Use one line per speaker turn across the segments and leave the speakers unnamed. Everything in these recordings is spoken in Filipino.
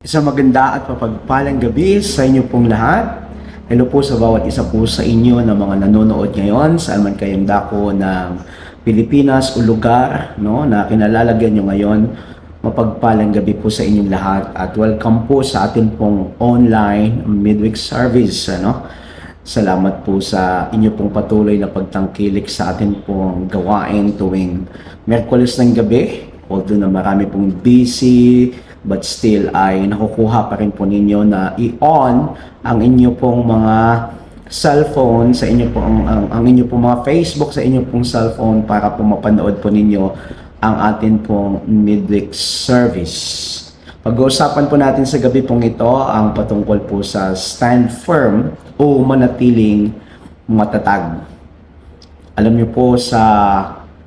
Isang maganda at mapagpalang gabi sa inyo pong lahat. Hello po sa bawat isa po sa inyo na mga nanonood ngayon saan man kayong dako ng Pilipinas o lugar na kinalalagyan nyo ngayon. Mapagpalang gabi po sa inyong lahat at welcome po sa atin pong online midweek service. Salamat po sa inyo pong patuloy na pagtangkilik sa atin pong gawain tuwing Miyerkules ng gabi. Although na marami pong busy, but still ay nakukuha pa rin po ninyo na i-on ang inyo pong mga cellphone sa inyo pong ang inyo pong mga Facebook sa inyo pong cellphone para po mapanood po ninyo ang atin pong midweek service. Pag-uusapan po natin sa gabi pong ito ang patungkol po sa stand firm o manatiling matatag. Alam niyo po sa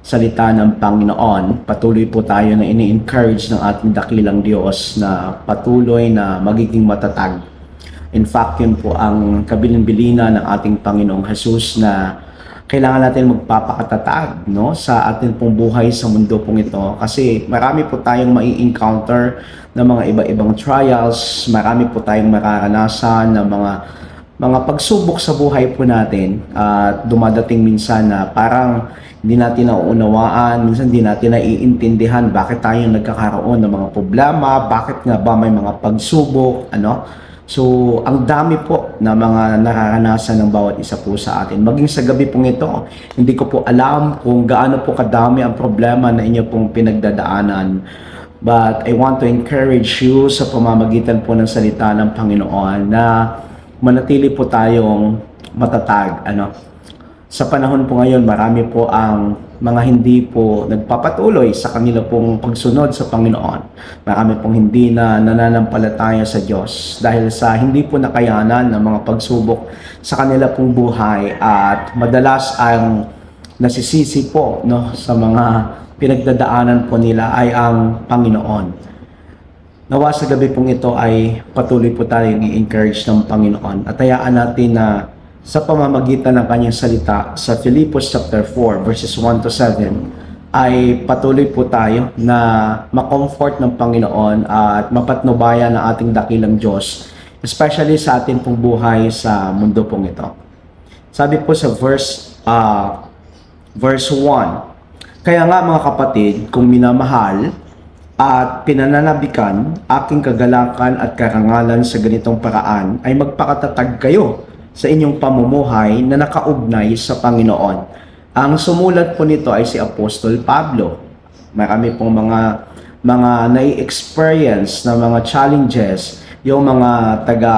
salita ng Panginoon, patuloy po tayo na ini-encourage ng ating dakilang Diyos na patuloy na magiging matatag. In fact, yun po ang kabilin-bilina ng ating Panginoong Jesus na kailangan natin magpapakatatag sa ating pong buhay sa mundo pong ito. Kasi marami po tayong mai-encounter ng mga iba-ibang trials, marami po tayong mararanasan ng mga pagsubok sa buhay po natin at dumadating minsan na parang hindi natin nauunawaan, minsan hindi natin naiintindihan bakit tayo nagkakaroon ng mga problema, bakit nga ba may mga pagsubok, So, ang dami po na mga nararanasan ng bawat isa po sa atin. Maging sa gabi pong ito, hindi ko po alam kung gaano po kadami ang problema na inyo pong pinagdadaanan. But I want to encourage you sa pamamagitan po ng salita ng Panginoon na manatili po tayong matatag. Sa panahon po ngayon, marami po ang mga hindi po nagpapatuloy sa kanila pong pagsunod sa Panginoon. Marami pong hindi na nananampalataya sa Diyos dahil sa hindi po nakayanan ng mga pagsubok sa kanila pong buhay at madalas ang nasisisi po sa mga pinagdadaanan po nila ay ang Panginoon. Nawa sa gabi pong ito ay patuloy po tayong i-encourage ng Panginoon at hayaan natin na sa pamamagitan ng kanyang salita sa Filipos chapter 4 verses 1 to 7 ay patuloy po tayo na ma-comfort ng Panginoon at mapatnubayan ng ating dakilang Diyos, especially sa ating pong buhay sa mundo pong ito. Sabi po sa verse 1, kaya nga mga kapatid, kung minamahal at pinananabikan aking kagalakan at karangalan sa ganitong paraan, ay magpakatatag kayo sa inyong pamumuhay na nakaugnay sa Panginoon. Ang sumulat po nito ay si Apostol Pablo. Marami pong mga nai-experience na mga challenges yung mga taga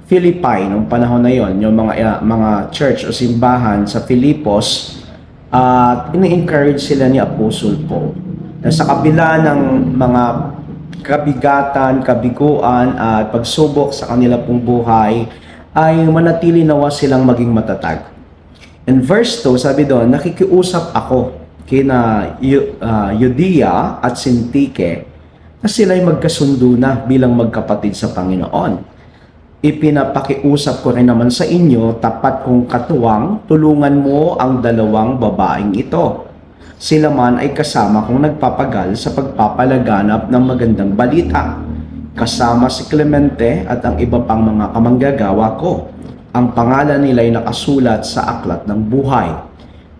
Philippi noong panahon na yon, yung mga church o simbahan sa Filipos, at ini-encourage sila ni Apostle Paul na sa kabila ng mga kabigatan, kabiguan at pagsubok sa kanila pong buhay ay manatili nawa silang maging matatag. In verse 2, sabi doon, nakikiusap ako kina Euodia at Syntyche na sila'y magkasundo na bilang magkapatid sa Panginoon. Ipinapakiusap ko rin naman sa inyo, tapat kong katuwang, tulungan mo ang dalawang babaeng ito. Sila man ay kasama kong nagpapagal sa pagpapalaganap ng magandang balita. Kasama si Clemente at ang iba pang mga kamanggagawa ko. Ang pangalan nila ay nakasulat sa aklat ng buhay.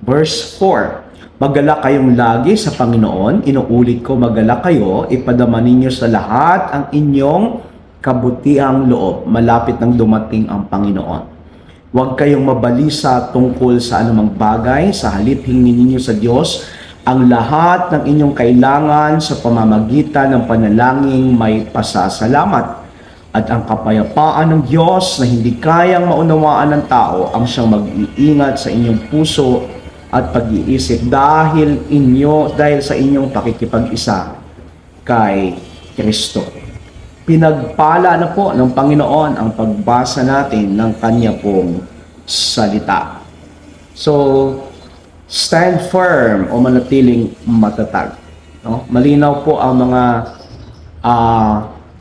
Verse 4, magalak kayong lagi sa Panginoon. Inuulit ko, magalak kayo. Ipadama ninyo sa lahat ang inyong kabutihang loob. Malapit nang dumating ang Panginoon. Huwag kayong mabalisa tungkol sa anumang bagay, sa halip hingin ninyo sa Diyos ang lahat ng inyong kailangan sa pamamagitan ng panalangin may pasasalamat. At ang kapayapaan ng Diyos na hindi kayang maunawaan ng tao ang siyang mag-iingat sa inyong puso at pag-iisip dahil sa inyong pakikipag-isa kay Kristo. Pinagpala na po ng Panginoon ang pagbasa natin ng Kanya pong salita. So, stand firm o manatiling matatag. Malinaw po ang mga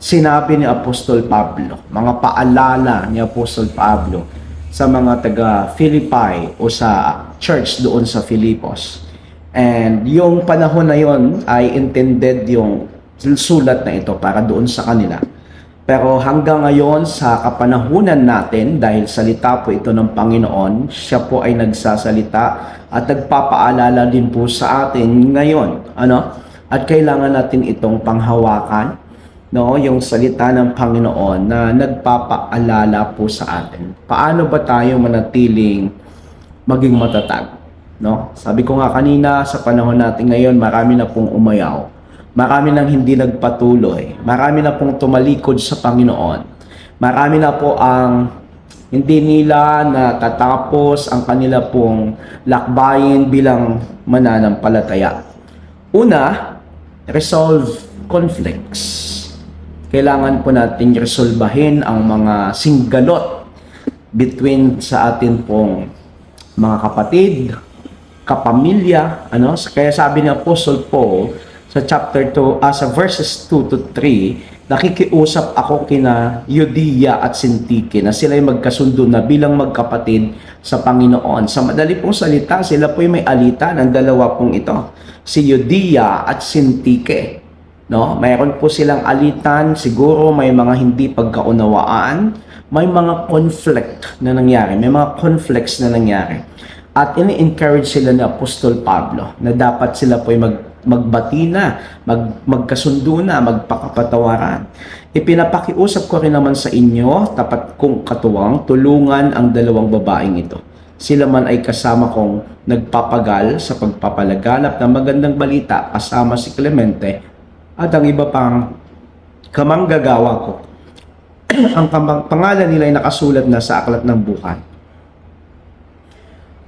sinabi ni Apostol Pablo, mga paalala ni Apostol Pablo sa mga taga Philippi o sa church doon sa Filipos. And yung panahon na yon ay intended yung sulat na ito para doon sa kanila. Pero hanggang ngayon sa kapanahunan natin, dahil salita po ito ng Panginoon, siya po ay nagsasalita at nagpapaalala din po sa atin ngayon. At kailangan natin itong panghawakan, yung salita ng Panginoon na nagpapaalala po sa atin. Paano ba tayo manatiling maging matatag? Sabi ko nga kanina, sa panahon natin ngayon, marami na pong umayaw. Marami nang hindi nagpatuloy. Marami na pong tumalikod sa Panginoon. Marami na po ang hindi nila natatapos ang kanila pong lakbayin bilang mananampalataya. Una, resolve conflicts. Kailangan po natin resolbahin ang mga singgalot between sa atin pong mga kapatid, kapamilya. Kaya sabi ni Apostle Paul, sa chapter 2, sa verses 2 to 3, nakikiusap ako kina Euodia at Syntyche na sila ay magkasundo na bilang magkapatid sa Panginoon. Sa madali pong salita, sila po ay may alitan ng dalawa pong ito, si Euodia at Syntyche. Mayroon po silang alitan, siguro may mga hindi pagkaunawaan, may mga conflict na nangyari, may mga conflicts na nangyari. At ini-encourage sila ni Apostol Pablo na dapat sila po ay magbati na, magkasundo na, magpakapatawaran. Ipinapakiusap ko rin naman sa inyo, tapat kong katuwang, tulungan ang dalawang babaeng ito. Sila man ay kasama kong nagpapagal sa pagpapalaganap ng magandang balita kasama si Clemente at ang iba pang kamanggagawa ko. Ang pangalan nila ay nakasulat na sa aklat ng buhay.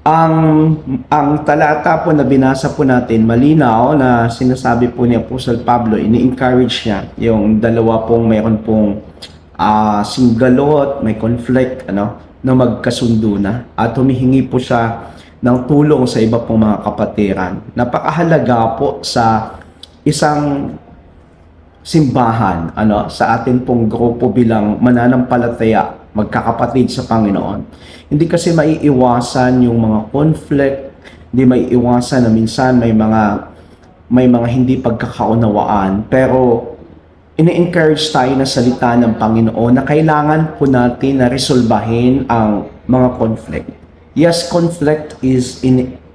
Ang talata po na binasa po natin, malinaw na sinasabi po ni Apostle Pablo, ini-encourage niya yung dalawa pong mayroon pong singgalot, may conflict, na magkasundo na. At humihingi po siya ng tulong sa iba pong mga kapatiran. Napakahalaga po sa isang simbahan, sa atin pong grupo bilang mananampalataya, magkakapatid sa Panginoon. Hindi kasi maiiwasan yung mga conflict, hindi maiiwasan na minsan may mga hindi pagkakaunawaan, pero ini-encourage tayo na salita ng Panginoon na kailangan po natin na resolbahin ang mga conflict. Yes, conflict is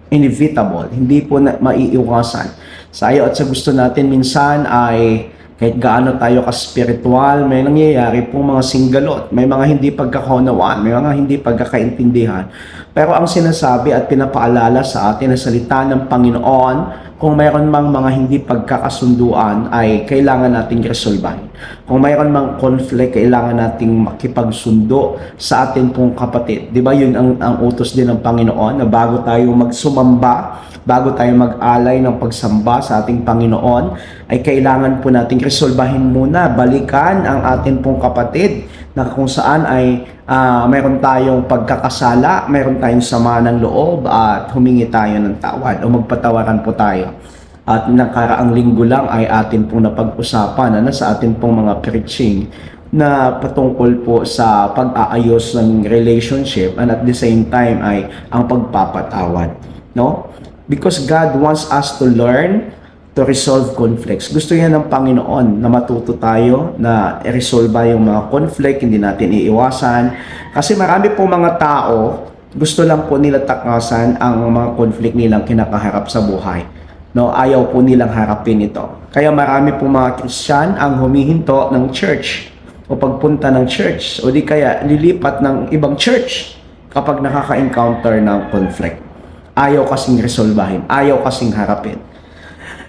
inevitable, hindi po maiiwasan. Sa iyo at sa gusto natin minsan ay kahit gaano tayo ka-spiritual, may nangyayari pong mga singgalot, may mga hindi pagkakaunawaan, may mga hindi pagkakaintindihan. Pero ang sinasabi at pinapaalala sa atin na salita ng Panginoon, kung mayroon mang mga hindi pagkakasunduan ay kailangan nating resolbahin. Kung mayroon mang conflict, kailangan nating makipagsundo sa atin pong kapatid. Di ba yun ang utos din ng Panginoon na bago tayo magsumamba, bago tayo mag-alay ng pagsamba sa ating Panginoon, ay kailangan po nating resolbahin muna, balikan ang atin pong kapatid na kung saan ay mayroon tayong pagkakasala, mayroon tayong sama ng loob at humingi tayo ng tawad o magpatawaran po tayo. At nakaraang linggo lang ay atin pong napag-usapan na sa atin pong mga preaching na patungkol po sa pag-aayos ng relationship and at the same time ay ang pagpapatawad. Because God wants us to learn to resolve conflicts. Gusto niya ng Panginoon na matuto tayo na i-resolve yung mga conflict, hindi natin iiwasan. Kasi marami pong mga tao, gusto lang po nila takasan ang mga conflict nilang kinakaharap sa buhay. Ayaw po nilang harapin ito. Kaya marami pong mga Christian ang humihinto ng church o pagpunta ng church o di kaya lilipat ng ibang church kapag nakaka-encounter ng conflict. Ayaw kasing resolbahin, ayaw kasing harapin.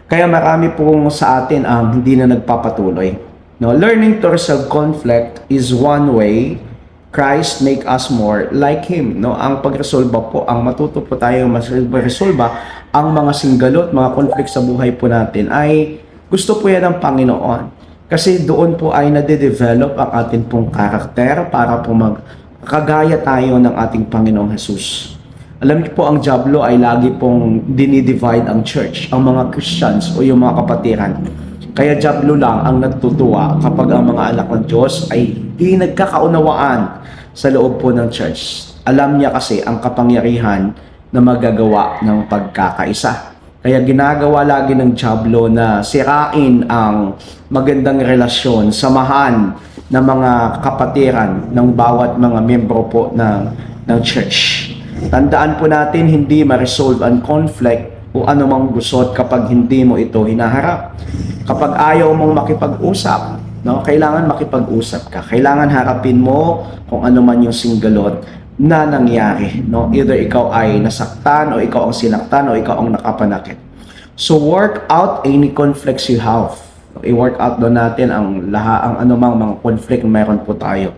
Kaya marami pong sa atin ang hindi na nagpapatuloy. Learning to resolve conflict is one way Christ make us more like Him. Ang pagresolba po, ang matuto po tayo resolba ang mga singgalot, mga conflict sa buhay po natin ay gusto po yan ng Panginoon. Kasi doon po ay nade-develop ang atin pong karakter para po magkagaya tayo ng ating Panginoong Jesus. Alam niyo po, ang Diablo ay lagi pong dinidivide ang church, ang mga Christians o yung mga kapatiran. Kaya Diablo lang ang nagtutuwa kapag ang mga anak ng Diyos ay di nagkakaunawaan sa loob po ng church. Alam niya kasi ang kapangyarihan na magagawa ng pagkakaisa. Kaya ginagawa lagi ng diablo na sirain ang magandang relasyon, samahan ng mga kapatiran ng bawat mga membro po ng church. Tandaan po natin, hindi ma-resolve ang conflict o anumang gusot kapag hindi mo ito hinaharap. Kapag ayaw mong makipag-usap, no, kailangan makipag-usap ka. Kailangan harapin mo kung ano man yung singgalot na nangyari, no? Either ikaw ay nasaktan o ikaw ang sinaktan o ikaw ang nakapanakit. So work out any conflicts you have. I-work out doon natin ang anumang mga conflict na meron po tayo.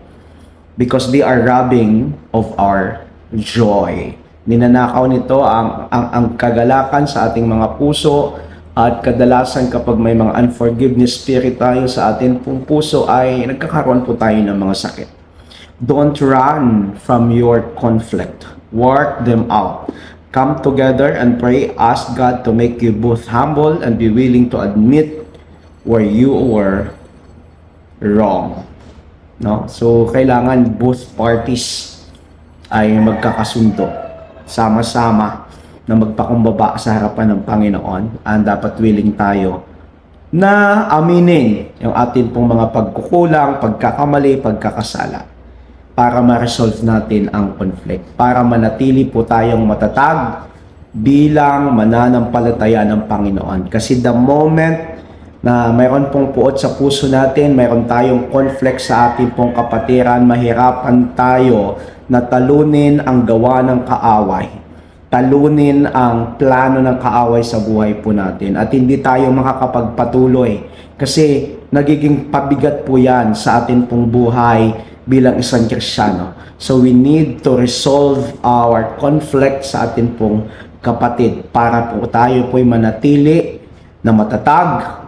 Because they are robbing of our joy. Ninanakaw nito ang kagalakan sa ating mga puso, at kadalasan kapag may mga unforgiveness spirit tayo sa ating pong puso ay nagkakaroon po tayo ng mga sakit. Don't run from your conflict. Work them out. Come together and pray. Ask God to make you both humble and be willing to admit where you were wrong. No? So, kailangan both parties ay magkakasundo. Sama-sama na magpakumbaba sa harapan ng Panginoon. And dapat willing tayo na aminin yung atin pong mga pagkukulang, pagkakamali, pagkakasala para ma-resolve natin ang conflict, para manatili po tayong matatag bilang mananampalataya ng Panginoon. Kasi the moment na mayroon pong puot sa puso natin, mayroon tayong conflict sa ating pong kapatiran, mahirapan tayo na talunin ang gawa ng kaaway, talunin ang plano ng kaaway sa buhay po natin, at hindi tayo makakapagpatuloy kasi nagiging pabigat po yan sa ating pong buhay bilang isang Kristiyano. So we need to resolve our conflict sa atin pong kapatid para po tayo po'y manatili na matatag.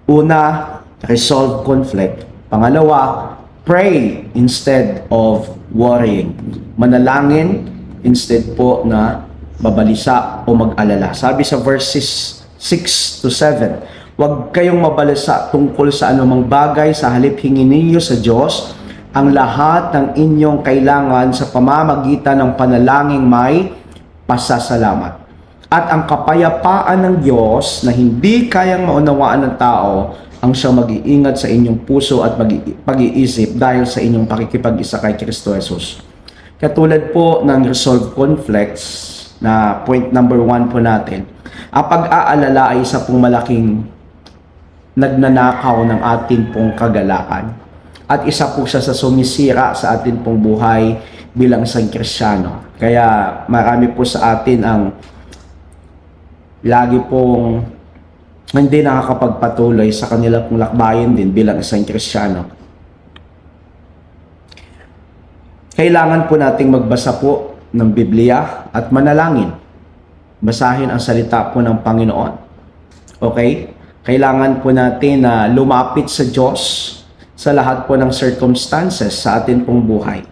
Una, resolve conflict. Pangalawa, pray instead of worrying. Manalangin instead po na babalisa o mag-alala. Sabi sa verses 6 to 7, huwag kayong mabalisa tungkol sa anumang bagay, sa halip hingin ninyo sa Diyos ang lahat ng inyong kailangan sa pamamagitan ng panalangin may pasasalamat. At ang kapayapaan ng Diyos na hindi kayang maunawaan ng tao ang siyang mag-iingat sa inyong puso at pag-iisip dahil sa inyong pakikipag-isa kay Kristo Jesus. Katulad po ng resolve conflicts na point number 1 po natin, ang pag-aalala ay isa pong malaking nagnanakaw ng ating pong kagalakan. At isa po siya sa sumisira sa atin pong buhay bilang isang Kristiyano. Kaya marami po sa atin ang lagi pong hindi nakakapagpatuloy sa kanila pong lakbayin din bilang isang Kristiyano. Kailangan po nating magbasa po ng Biblia at manalangin. Basahin ang salita po ng Panginoon. Okay? Kailangan po natin na lumapit sa Diyos sa lahat po ng circumstances sa atin pong buhay.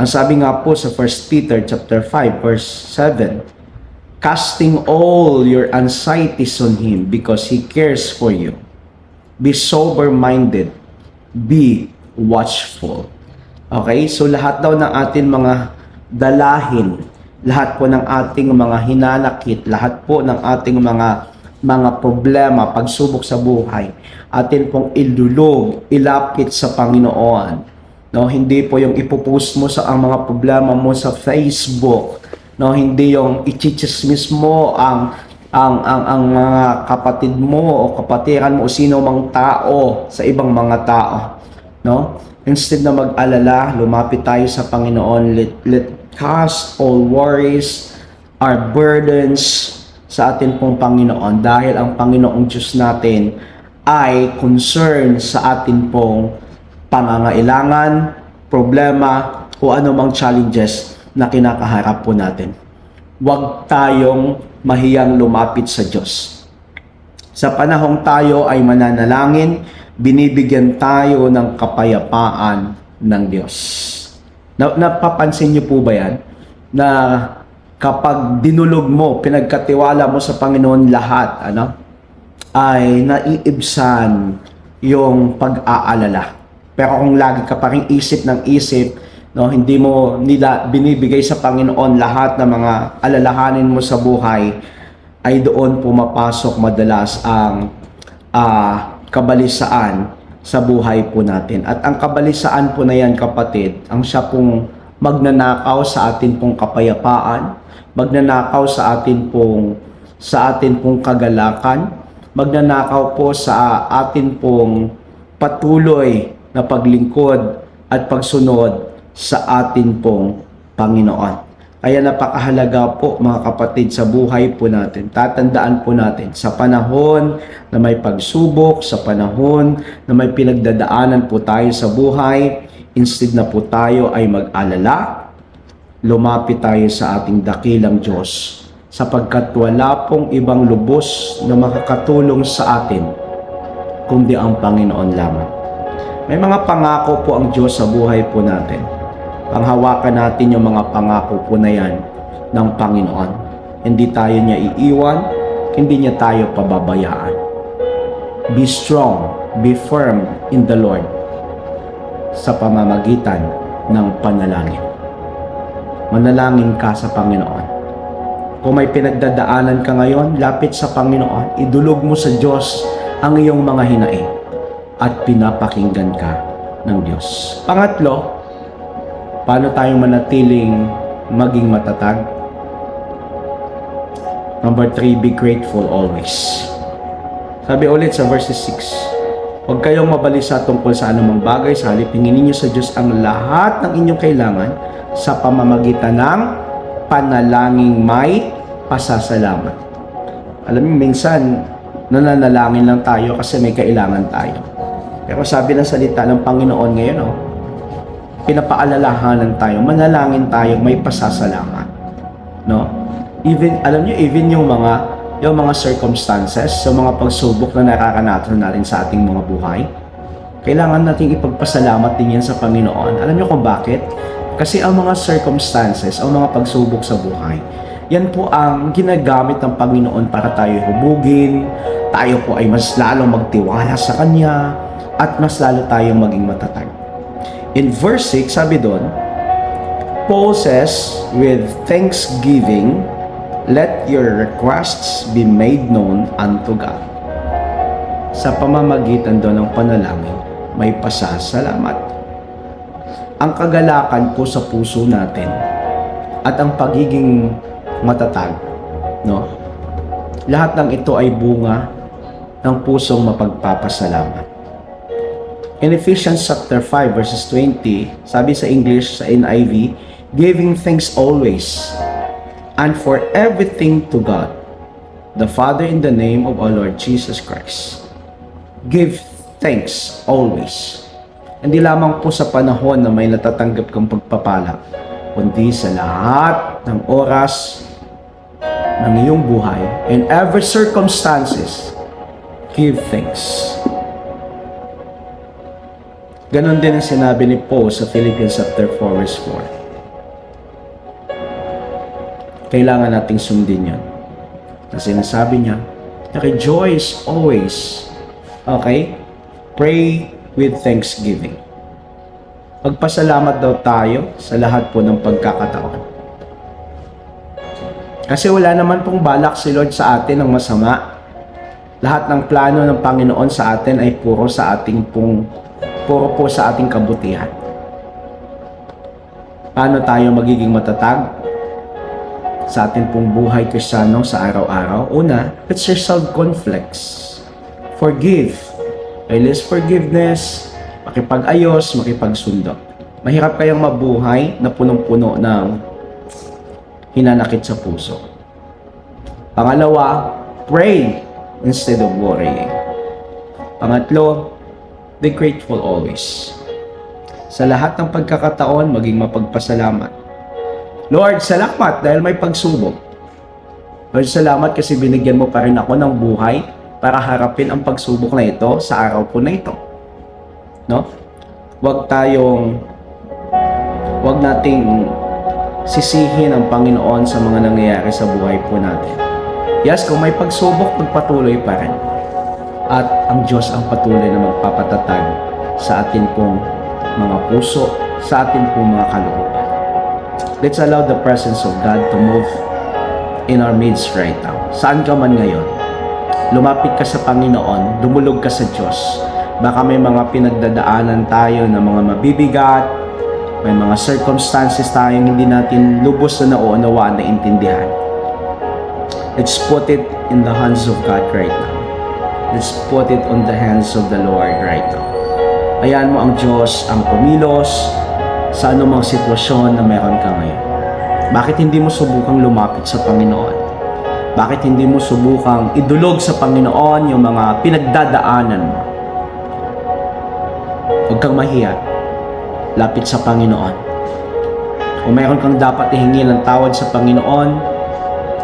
Ang sabi nga po sa 1 Peter chapter 5 verse 7, casting all your anxieties on Him because He cares for you. Be sober-minded. Be watchful. Okay? So lahat daw ng ating mga dalahin, lahat po ng ating mga hinanakit, lahat po ng ating mga problema, pagsubok sa buhay, atin pong ilulog, ilapit sa Panginoon. No, hindi po yung ipopost mo sa ang mga problema mo sa Facebook. No, hindi yung ichichismis mo ang mga kapatid mo o kapatiran mo o sino mang tao sa ibang mga tao. No? Instead na mag-alala, lumapit tayo sa Panginoon. Let cast all worries, our burdens sa atin pong Panginoon, dahil ang Panginoong Diyos natin ay concern sa atin pong pangangailangan, problema, o anumang challenges na kinakaharap po natin. Huwag tayong mahiyang lumapit sa Diyos. Sa panahong tayo ay mananalangin, binibigyan tayo ng kapayapaan ng Diyos. Napapansin niyo po ba yan? Na kapag dinulog mo, pinagkatiwala mo sa Panginoon lahat, ay naiibsan yung pag-aalala. Pero kung lagi ka pa rin isip ng isip, hindi mo nila binibigay sa Panginoon lahat ng mga alalahanin mo sa buhay, ay doon pumapasok madalas ang kabalisaan sa buhay po natin. At ang kabalisaan po na yan, kapatid, ang siya pong magnanakaw sa atin pong kapayapaan, magnanakaw sa atin pong kagalakan, magnanakaw po sa atin pong patuloy na paglingkod at pagsunod sa atin pong Panginoon. Kaya napakahalaga po mga kapatid sa buhay po natin. Tatandaan po natin sa panahon na may pagsubok, sa panahon na may pinagdadaanan po tayo sa buhay, instead na po tayo ay mag-alala, lumapit tayo sa ating dakilang Diyos, sapagkat wala pong ibang lubos na makakatulong sa atin kundi ang Panginoon lamang. May mga pangako po ang Diyos sa buhay po natin. Panghawakan natin yung mga pangako po na yan ng Panginoon. Hindi tayo niya iiwan, hindi niya tayo pababayaan. Be strong, be firm in the Lord sa pamamagitan ng panalangin. Manalangin ka sa Panginoon. Kung may pinagdadaanan ka ngayon, lapit sa Panginoon, idulog mo sa Diyos ang iyong mga hinaing at pinapakinggan ka ng Diyos. Pangatlo, paano tayo manatiling maging matatag? Number 3, be grateful always. Sabi ulit sa verses 6, huwag kayong mabalisa tungkol sa anumang bagay, sa halip hinginin niyo sa Diyos ang lahat ng inyong kailangan sa pamamagitan ng panalangin may pasasalamat. Alam mo, minsan nananalangin lang tayo kasi may kailangan tayo. Pero sabi ng salita ng Panginoon ngayon, pinapaalalahanan tayo, manalangin tayo, may pasasalamat. No? Even, alam niyo, even yung mga circumstances, yung mga pagsubok na nararanasan natin sa ating mga buhay, kailangan nating ipagpasalamat din yan sa Panginoon. Alam niyo kung bakit? Kasi ang mga circumstances, ang mga pagsubok sa buhay, yan po ang ginagamit ng Panginoon para tayo hubugin, tayo po ay mas lalong magtiwala sa Kanya, at mas lalo tayong maging matatag. In verse 6, sabi doon, Paul says, with thanksgiving, let your requests be made known unto God. Sa pamamagitan doon ng panalangin, may pasasalamat. Ang kagalakan po sa puso natin at ang pagiging matatag, no? Lahat ng ito ay bunga ng pusong mapagpapasalamat. In Ephesians chapter 5 verses 20, sabi sa English, sa NIV, giving thanks always and for everything to God, the Father, in the name of our Lord Jesus Christ. Give thanks always. Hindi lamang po sa panahon na may natatanggap kang pagpapala, kundi sa lahat ng oras ng iyong buhay, in every circumstances, give thanks. Ganon din ang sinabi ni Paul sa Philippians chapter 4 verse 4. Kailangan nating sundin yan. Kasi sinasabi niya, rejoice always. Okay? Pray with thanksgiving. Magpasalamat daw tayo sa lahat po ng pagkakataon. Kasi wala naman pong balak si Lord sa atin ng masama. Lahat ng plano ng Panginoon sa atin ay puro po sa ating kabutihan. Paano tayo magiging matatag sa ating pong buhay Kristiyano sa araw-araw? Una, let's resolve conflicts. Forgive. Release forgiveness, makipag-ayos, makipagsundo. Mahirap kayang mabuhay na punong-puno ng hinanakit sa puso. Pangalawa, pray instead of worrying. Pangatlo, be grateful always. Sa lahat ng pagkakataon, maging mapagpasalamat. Lord, salamat dahil may pagsubok. Lord, salamat kasi binigyan mo pa rin ako ng buhay para harapin ang pagsubok na ito sa araw po na ito. No? Huwag nating sisihin ang Panginoon sa mga nangyayari sa buhay po natin. Yes, kung may pagsubok, magpatuloy pa rin. At ang Diyos ang patuloy na magpapatatag sa atin pong mga puso, sa atin pong mga kalooban. Let's allow the presence of God to move in our midst right now. saan ka man ngayon, lumapit ka sa Panginoon, dumulog ka sa Diyos. Baka may mga pinagdadaanan tayo na mga mabibigat, may mga circumstances tayong hindi natin lubos na nauunawaan na intindihan. Let's put it in the hands of God right now. Let's put it on the hands of the Lord right now. Hayaan mo ang Diyos ang kumilos sa anumang sitwasyon na meron ka ngayon. Bakit hindi mo subukang lumapit sa Panginoon? Bakit hindi mo subukang idulog sa Panginoon yung mga pinagdadaanan mo? Huwag kang mahiya. Lapit sa Panginoon. Kung mayroon kang dapat ihingi ng tawad sa Panginoon,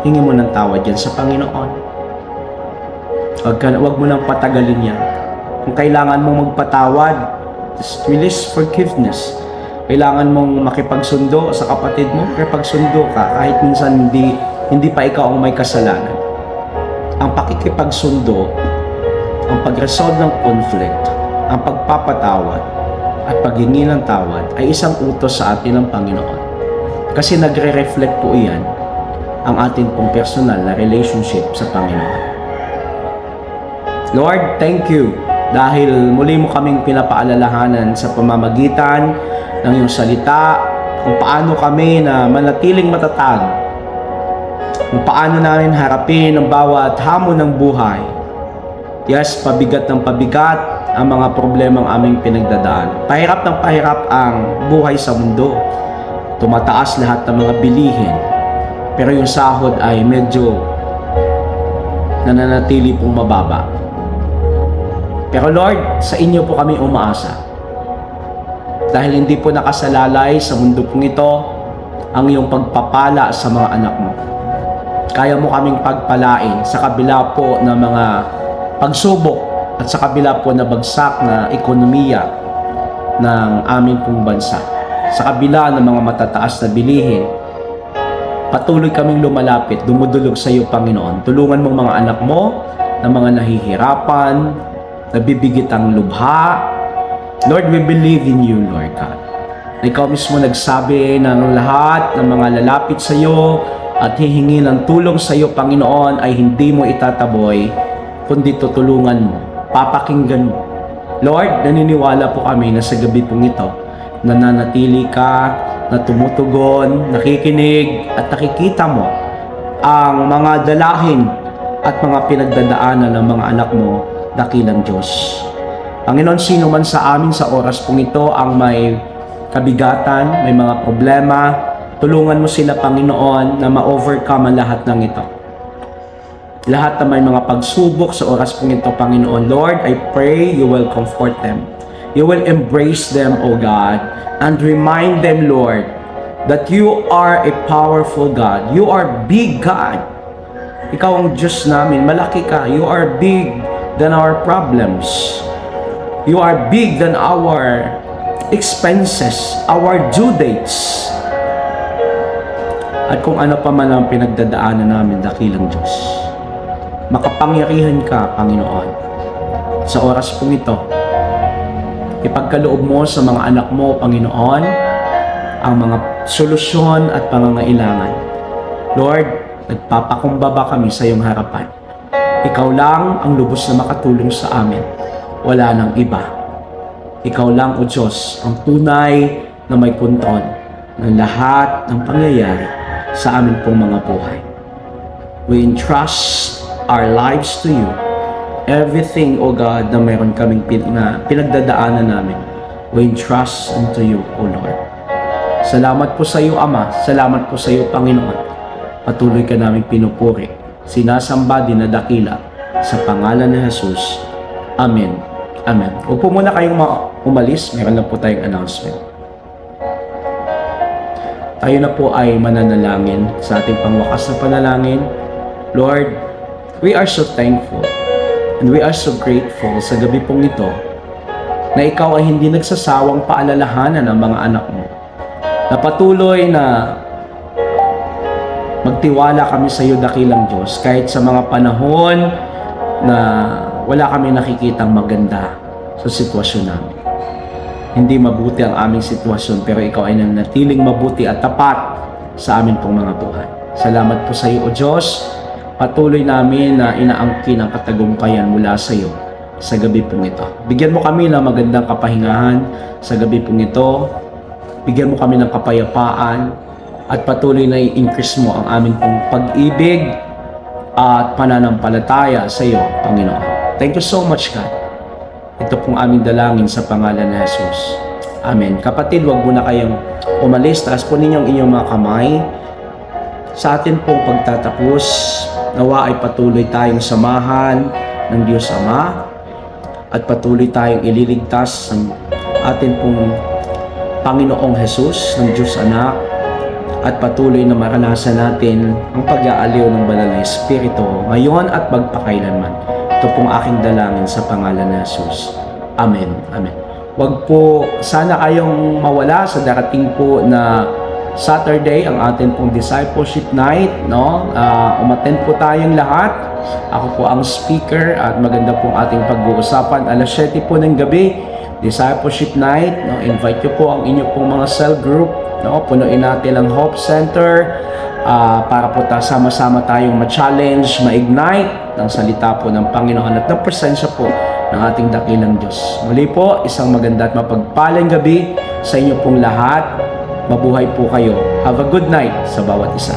hingi mo ng tawad yan sa Panginoon. Huwag mo nang patagalin yan. Kung kailangan mong magpatawad, just release forgiveness. Kailangan mong makipagsundo sa kapatid mo, makipagsundo ka kahit minsan hindi pa ikaw ang may kasalanan. Ang pakikipagsundo, ang pag-resolve ng conflict, ang pagpapatawad at paghingi ng tawad ay isang utos sa atin ng Panginoon. Kasi nagre-reflect po iyan ang ating pong personal na relationship sa Panginoon. Lord, thank you dahil muli mo kaming pinapaalalahanan sa pamamagitan ng iyong salita kung paano kami na manatiling matatag, kung paano namin harapin ang bawat hamon ng buhay. Yes, pabigat ng pabigat ang mga problemang aming pinagdadaan. Pahirap ng pahirap ang buhay sa mundo. Tumataas lahat ng mga bilihin. Pero yung sahod ay medyo nananatili pong mababa. Pero Lord, sa inyo po kami umaasa. Dahil hindi po nakasalalay sa mundo pong ito ang iyong pagpapala sa mga anak mo. Kaya mo kaming pagpalain sa kabila po ng mga pagsubok at sa kabila po na bagsak na ekonomiya ng aming pong bansa. Sa kabila ng mga matataas na bilihin, patuloy kaming lumalapit, dumudulog sa iyo, Panginoon. Tulungan mong mga anak mo na mga nahihirapan, nabibigit ang lubha. Lord, we believe in you, Lord God. Ikaw mismo nagsabi ng lahat ng mga lalapit sa iyo at hihingi ng tulong sa iyo, Panginoon, ay hindi mo itataboy, kundi tutulungan mo, papakinggan mo. Lord, naniniwala po kami na sa gabi pong ito, nananatili ka, na tumutugon, nakikinig, at nakikita mo ang mga dalahin at mga pinagdadaanan ng mga anak mo, dakilang Diyos. Panginoon, sino man sa amin sa oras pong ito ang may kabigatan, may mga problema, tulungan mo sila, Panginoon, na ma-overcome ang lahat ng ito. Lahat na may mga pagsubok sa oras pong ito, Panginoon. Lord, I pray you will comfort them. You will embrace them, O God, and remind them, Lord, that you are a powerful God. You are big God. Ikaw ang Diyos namin. Malaki ka. You are big than our problems. You are big than our expenses, our due dates. At kung ano pa man ang pinagdadaanan namin, dakilang Diyos, makapangyarihan ka, Panginoon. Sa oras pong ito, ipagkaloob mo sa mga anak mo, Panginoon, ang mga solusyon at pangangailangan. Lord, nagpapakumbaba kami sa iyong harapan. Ikaw lang ang lubos na makatulong sa amin. Wala nang iba. Ikaw lang, O Diyos, ang tunay na may kontrol ng lahat ng pangyayari sa amin pong mga buhay. We entrust our lives to you. Everything, O God, na mayroon kaming pinagdadaanan namin, we entrust unto you, O Lord. Salamat po sa iyo, Ama. Salamat po sa iyo, Panginoon. Patuloy ka namin pinupuri. Sinasamba, dinadakila sa pangalan ni Jesus. Amen. Amen. Huwag po muna kayong umalis. Meron na po tayong announcement. Tayo na po ay mananalangin sa ating pangwakas na panalangin. Lord, we are so thankful and we are so grateful sa gabi pong ito na ikaw ay hindi nagsasawang paalalahanan ang mga anak mo, na patuloy na magtiwala kami sa iyo, dakilang Diyos, kahit sa mga panahon na wala kami nakikitang maganda sa sitwasyon namin. Hindi mabuti ang aming sitwasyon, pero ikaw ay nanatiling mabuti at tapat sa amin pong mga buhay. Salamat po sa iyo, O Diyos, patuloy namin na inaangkin ang katagumpayan mula sa iyo sa gabi pong ito. Bigyan mo kami ng magandang kapahingahan sa gabi pong ito. Bigyan mo kami ng kapayapaan at patuloy na i-increase mo ang aming pong pag-ibig at pananampalataya sa iyo, Panginoon. Thank you so much, God. Ito pong aming dalangin sa pangalan ni Jesus. Amen. Kapatid, wag muna kayong umalis. Taas po ninyong inyong mga kamay. Sa atin pong pagtatapos, nawa ay patuloy tayong samahan ng Diyos Ama at patuloy tayong ililigtas ng atin pong Panginoong Jesus, ng Diyos Anak, at patuloy na maranasan natin ang pag-aaliw ng Banal na Espiritu ngayon at magpakailanman. Ito pong aking dalangin sa pangalan ni Jesus. Amen. Amen. Huwag po sana kayong mawala sa darating po na Saturday, ang atin pong Discipleship Night, no? Umattend po tayong lahat. Ako po ang speaker at maganda pong ating pag-uusapan. Alas 7 po ng gabi, Discipleship Night, no? Invite nyo po ang inyo pong mga cell group, no? Punuin natin ang Hope Center para po sama-sama tayong ma-challenge, ma-ignite ng salita po ng Panginoon at ng presensya po ng ating dakilang Diyos. Muli po, isang maganda at mapagpalang gabi sa inyo pong lahat. Mabuhay po kayo. Have a good night sa bawat isa.